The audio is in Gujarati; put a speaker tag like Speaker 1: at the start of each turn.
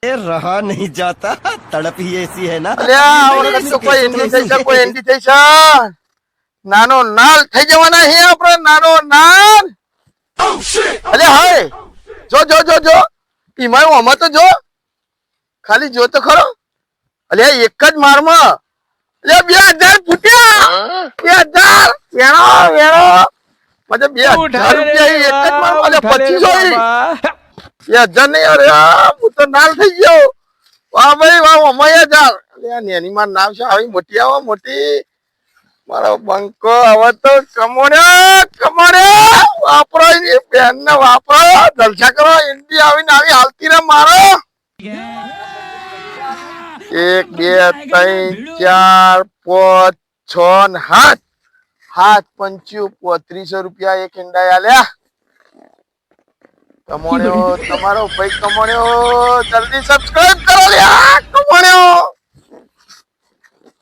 Speaker 1: रहा नहीं जाता तड़प ही ऐसी है ना
Speaker 2: કોઈ એન્ટ્રી થઈ છે કોઈ એન્ટ્રી થઈ છે નાનો નાલ થઈ જવાના હે આપણે નાનો નાલ અલે હાય જો જો જો જો ઈમાય ઓમાં તો જો ખાલી જો તો ખરો અલે એક જ મારમાં અલે 2000 ફૂટ્યા 2000 વેણો વેણો મજે 2000 રૂપિયા એક જ મારમાં અલે 2500 2000 નહીં અરે હું તો નાલ થઈ ગયો વાહ ભાઈ વાહ ઓમાં 1000 અલે નેની માં નામ છે આવી મોટી આવો મોટી મારો બંકો હવે તો કમોને વાપરો ની બેન ને વાપરો જલસા કરો ઇન્ડી આવીને આવી હાલતી રે મારો 1 2 3 4 5 6 ને 7 5 3500 રૂપિયા એક ઈંડા આલ્યા કમોણ્યો તમારો ભાઈ કમોણ્યો જલ્દી સબસ્ક્રાઇબ કરો લ્યા કમોણ્યો